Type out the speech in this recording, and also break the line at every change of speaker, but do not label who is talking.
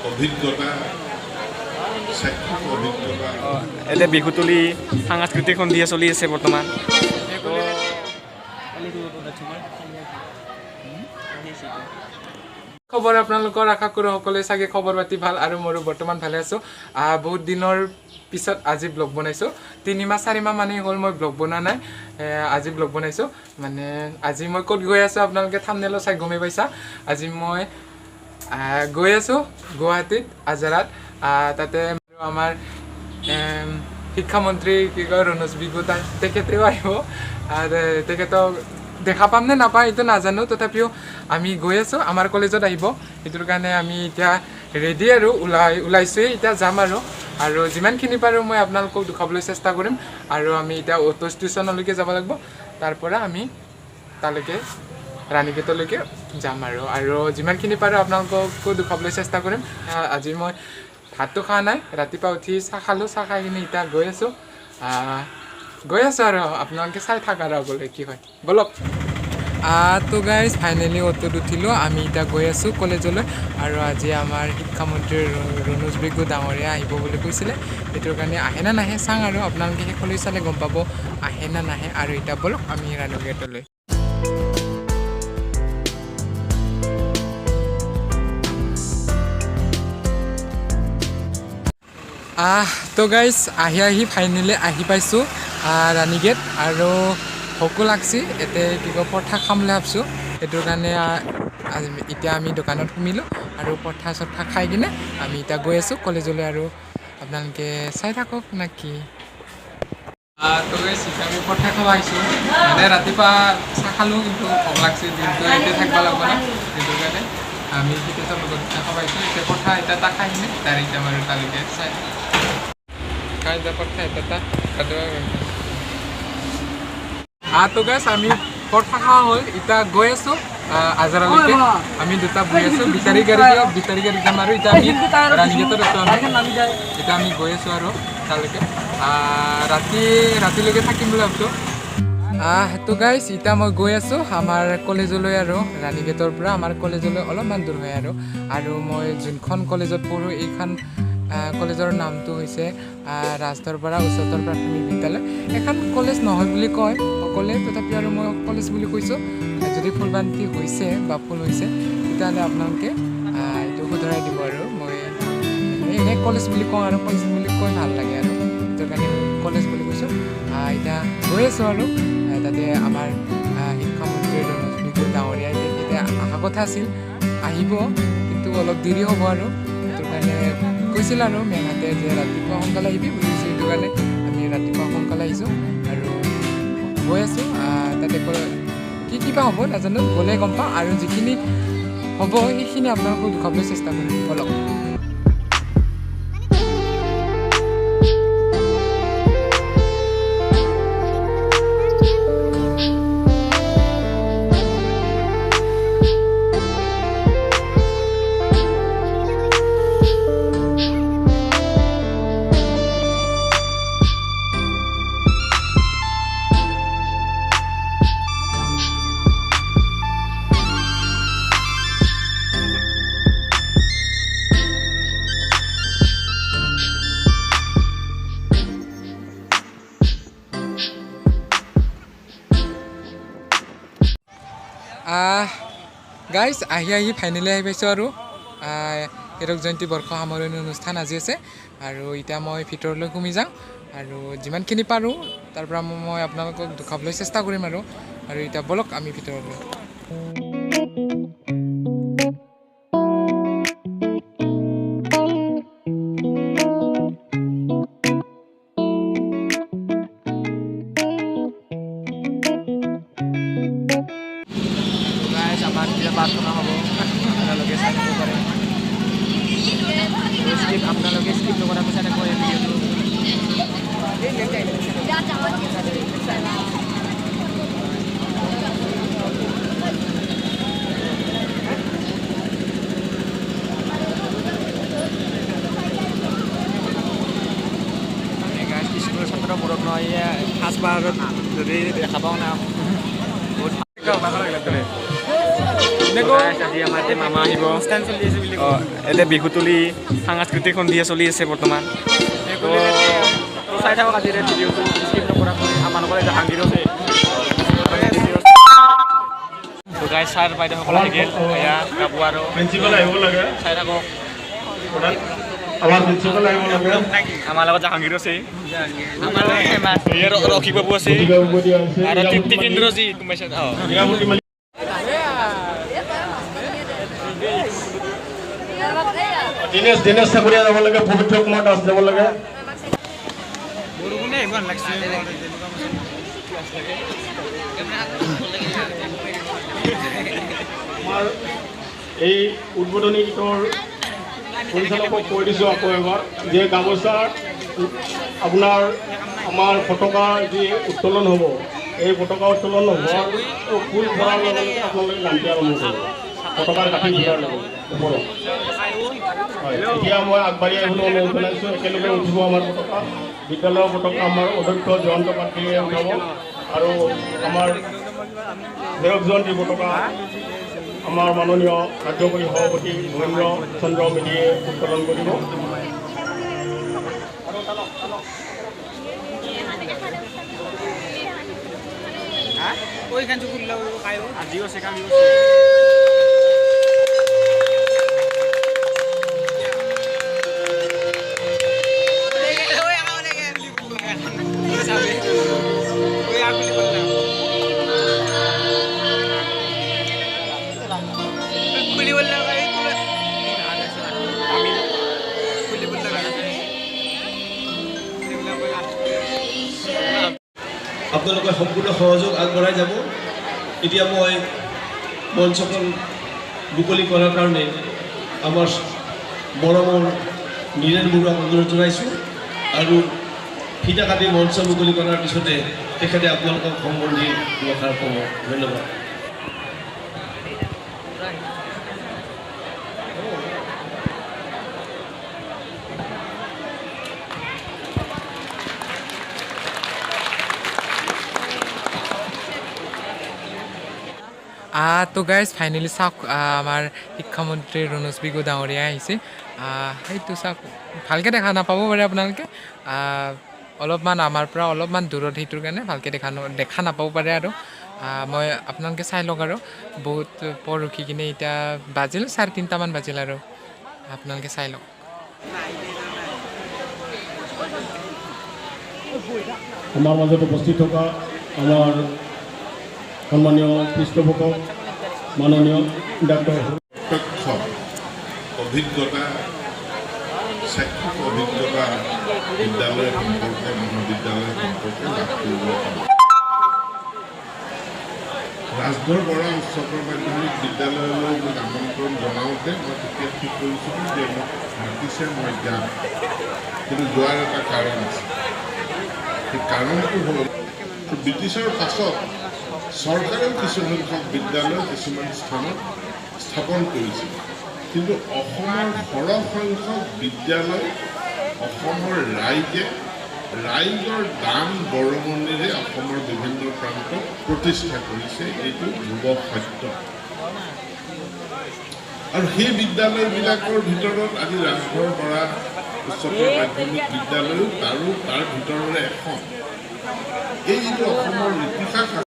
অভিজ্ঞতা
এতিয়া বিহুতলী সাংস্কৃতিক সন্ধিয়া চলি আছে বৰ্তমান খবৰ আপোনালোকৰ আশা কৰোঁ সকলোৱে চাগে খবৰ পাতি ভাল আৰু মোৰো বৰ্তমান ভালে আছোঁ বহুত দিনৰ পিছত আজি ব্লগ বনাইছোঁ 3 মাহ 4 মাহ মানে হ'ল মই ব্লগ বনোৱা নাই আজি ব্লগ বনাইছোঁ মানে আজি মই ক'ত গৈ আছোঁ আপোনালোকে থাম্বনেইলত চাই গমেই পাইছা আজি মই গৈ আছোঁ গুৱাহাটীত আজাৰাত তাতে আমাৰ শিক্ষামন্ত্ৰী কি কয় ৰণোজ বিগু তেখেতেও আহিব তেখেতক দেখা পাম নে নাপায় এইটো নাজানো তথাপিও আমি গৈ আছোঁ আমাৰ কলেজত আহিব সেইটোৰ কাৰণে আমি এতিয়া ৰেডি আৰু ওলাইছোঁৱেই এতিয়া যাম আৰু যিমানখিনি পাৰোঁ মই আপোনালোকক দেখাবলৈ চেষ্টা কৰিম আৰু আমি এতিয়া অটো ষ্টেচনলৈকে যাব লাগিব তাৰ পৰা আমি তালৈকে ৰাণীগেটলৈকে যাম আৰু যিমানখিনি পাৰোঁ আপোনালোককো দেখাবলৈ চেষ্টা কৰিম আজি মই ভাতটো খোৱা নাই ৰাতিপুৱা উঠি চাহ খালোঁ চাহ খাই কিনে এতিয়া গৈ আছোঁ আৰু আপোনালোকে চাই থাক আৰু আগলৈ কি হয় বলক তো গাইজ ফাইনেলি অটোত উঠিলোঁ আমি এতিয়া গৈ আছোঁ কলেজলৈ আৰু আজি আমাৰ শিক্ষামন্ত্ৰী ৰণোজ বিগু ডাঙৰীয়া আহিব বুলি কৈছিলে সেইটোৰ কাৰণে আহে নে নাহে চাওঁ আৰু আপোনালোকে শেষলৈ চালে গম পাব আহে নে নাহে আৰু এতিয়া বলক আমি ৰাণীগেটলৈ তো গাইজ আহি ফাইনেলি আহি পাইছোঁ ৰাণীগেট আৰু ভোকো লাগছি এতিয়া কি কয় পৰঠা খাম বুলি ভাবছোঁ সেইটোৰ কাৰণে এতিয়া আমি দোকানত সোমিলোঁ আৰু পৰঠা চৰঠা খাই কিনে আমি এতিয়া গৈ আছোঁ কলেজলৈ আৰু আপোনালোকে চাই থাকক নে কি তো গাইজ এতিয়া আমি পৰঠা খাব আহিছোঁ মানে ৰাতিপুৱা চাহ খালোঁ কিন্তু ভোক লাগছি দিনটো এতিয়া থাকিব লাগিব না সেইটোৰ কাৰণে আমি তেতিয়া লগত খাব আহিছোঁ এতিয়া পৰঠা এতিয়া তাক খাই কিনে ডাইৰেক্ট যাম আৰু তালৈকে চাই খাই যা পৰঠা এটা তো গাইজ আমি পৰঠা খোৱা হ'ল এতিয়া গৈ আছোঁ আজাৰালৈকে আমি দুটা বহি আছোঁ বিটাৰী গাড়ী যাম আৰু এতিয়া আমি ৰাণীগেটত আছোঁ এতিয়া আমি গৈ আছোঁ আৰু তালৈকে ৰাতিলৈকে থাকিম বুলি ভাবিছোঁ তো গাইজ এতিয়া মই গৈ আছোঁ আমাৰ কলেজলৈ আৰু ৰাণীগেটৰ পৰা আমাৰ কলেজলৈ অলপমান দূৰ হয় আৰু মই যোনখন কলেজত পঢ়োঁ এইখন কলেজৰ নামটো হৈছে ৰাজদৰবাৰ উচ্চতৰ প্ৰাথমিক বিদ্যালয় এখন কলেজ নহয় বুলি কয় সকলোৱে তথাপি আৰু মই কলেজ বুলি কৈছোঁ যদি ফুলবান্তি হৈছে বা ফুল হৈছে তেতিয়াহ'লে আপোনালোকে এইটো শুধৰাই দিব আৰু মই এনেই কলেজ বুলি কওঁ আৰু কলেজ বুলি কৈ ভাল লাগে আৰু সেইটো কাৰণে কলেজ বুলি কৈছোঁ এতিয়া গৈ আছোঁ আৰু তাতে আমাৰ শিক্ষামন্ত্ৰী ৰণোজ বিগু ডাঙৰীয়াই তেখেতে অহা কথা আছিল আহিব কিন্তু অলপ দেৰি হ'ব আৰু সেইটো কাৰণে কৈছিল আৰু মেমহঁতে যে ৰাতিপুৱা সোনকালে আহিবি বুজিছোঁ সেইটো কাৰণে আমি ৰাতিপুৱা সোনকালে আহিছোঁ আৰু গৈ আছোঁ তাতে কি বা হ'ব নাজানো গ'লে গম পাওঁ আৰু যিখিনি হ'ব সেইখিনি আপোনালোকক দেখাবলৈ চেষ্টা কৰিম বলক গাইজ আহি ফাইনেলি আহি পাইছোঁ আৰু হীৰক জয়ন্তী বৰ্ষ সামৰণি অনুষ্ঠান আজি আছে আৰু এতিয়া মই ভিতৰলৈ সোমাই যাওঁ আৰু যিমানখিনি পাৰোঁ তাৰ পৰা মই আপোনালোকক দেখাবলৈ চেষ্টা কৰিম আৰু এতিয়া বলক আমি ভিতৰলৈ প্ৰাৰ্থনা হ'ব আপোনালোকে চাই থাকিব পাৰে আপোনালোকে স্কিপ নকৰাকৈ চাই থাকিব এই ভিডিঅ'টো স্কুলৰ ছাত্ৰ মূৰত নহয় সাজপাৰত যদি দেখা পাওঁ না বহুত
আজি আমাৰ এতিয়া মামা আহিব এতিয়া বিহু তুলি সাংস্কৃতিক সন্ধিয়া চলি আছে বৰ্তমান চাই থাকক আজিৰে ভিডিঅ'টো স্কিপ নকৰাকৈ আমাৰ লগত এতিয়া হাঁগিৰ আছে গাই ছাৰ বাইদেউসকল আহি গ'ল এয়া কাপোৰ আৰু প্ৰিন্সিপাল আহিব লাগে চাই থাকক আমাৰ প্ৰিন্সিপাল আহিব লাগে আমাৰ লগত জাহাংগীৰ আছে ৰকি বাবু আছে আৰু টিকেন্দ্ৰজী কুমাইছে দিনেশ চাকৰিয়া যাব লাগে পবিত্ৰ কুমাৰ দাস যাব লাগে আমাৰ এই উদ্বোধনী গীতৰ পৰিচালকক কৈ দিছোঁ আকৌ এবাৰ যে গামোচাৰ আপোনাৰ আমাৰ পতাকা যি উত্তোলন হ'ব এই পতাকা উত্তোলন হ'ব ফুল ভৰাৰ লগে লগে আপোনালোকে গানটি আৰম্ভ কৰিব পতাকাৰ কাঠি ভৰাৰ লগত ওপৰত হয় এতিয়া মই আগবাঢ়ি আহিবলৈ অনুৰোধ জনাইছোঁ একেলগে উঠিব আমাৰ পতাকা বিদ্যালয়ৰ পতাকা আমাৰ অধ্যক্ষ জয়ন্ত পাত্ৰীয়ে উঠাব আৰু আমাৰ হেৰক জয়ন্তী পতাকা আমাৰ মাননীয় কাৰ্যকৰী সভাপতি মহেন্দ্ৰ চন্দ্ৰ মেধিয়ে উত্তোলন কৰিব আজিও আছে কাম
আপোনালোকে সম্পূৰ্ণ সহযোগ আগবঢ়াই যাব এতিয়া মই মঞ্চখন মুকলি কৰাৰ কাৰণে আমাৰ মৰমৰ নীৰেণ বৰুৱাক অনুৰোধ জনাইছোঁ আৰু ফিটা কাটি মঞ্চ মুকলি কৰাৰ পিছতে তেখেতে আপোনালোকক সম্বন্ধি দুআষাৰ ক'ব ধন্যবাদ
তো গাইজ ফাইনেলি চাওক আমাৰ শিক্ষামন্ত্ৰী ৰণোজ পেগু ডাঙৰীয়া আহিছে সেইটো চাওক ভালকৈ দেখা নাপাব পাৰে আপোনালোকে অলপমান আমাৰ পৰা অলপমান দূৰত সেইটোৰ কাৰণে ভালকৈ দেখা নাপাব পাৰে আৰু মই আপোনালোকে চাই লওক আৰু বহুত পৰ ৰখি কিনে এতিয়া বাজিল 3:30মান বাজিল আৰু আপোনালোকে চাই লওক
আমাৰ মাজত উপস্থিত থকা আমাৰ সন্মানীয় পৃষ্ঠপোষক মাননীয় ডক্টৰ
অভিজ্ঞতা শৈক্ষিক অভিজ্ঞতা বিদ্যালয় সম্পৰ্কে মহাবিদ্যালয় সম্পৰ্কে লাভ কৰিব ৰাজধৰ বৰা উচ্চতৰ মাধ্যমিক বিদ্যালয়লৈ মোক আমন্ত্ৰণ জনাওঁতে মই তেতিয়া ঠিক কৰিছিলোঁ যে মোক মাতিছে মই যাম কিন্তু যোৱাৰ এটা কাৰণ আছে সেই কাৰণটো হ'ল ব্ৰিটিছৰ পাছত চৰকাৰেও কিছুসংখ্যক বিদ্যালয় কিছুমান স্থানত স্থাপন কৰিছিল কিন্তু অসমৰ সৰহ সংখ্যক বিদ্যালয় অসমৰ ৰাইজৰ দান বৰঙণিৰে অসমৰ বিভিন্ন প্ৰান্তত প্ৰতিষ্ঠা কৰিছে এইটো ধ্ৰুৱ সত্য আৰু সেই বিদ্যালয়বিলাকৰ ভিতৰত আজি ৰাজধৰ বৰা উচ্চতৰ মাধ্যমিক বিদ্যালয়ো তাৰ ভিতৰৰে এখন এই যিটো অসমৰ ইতিহাস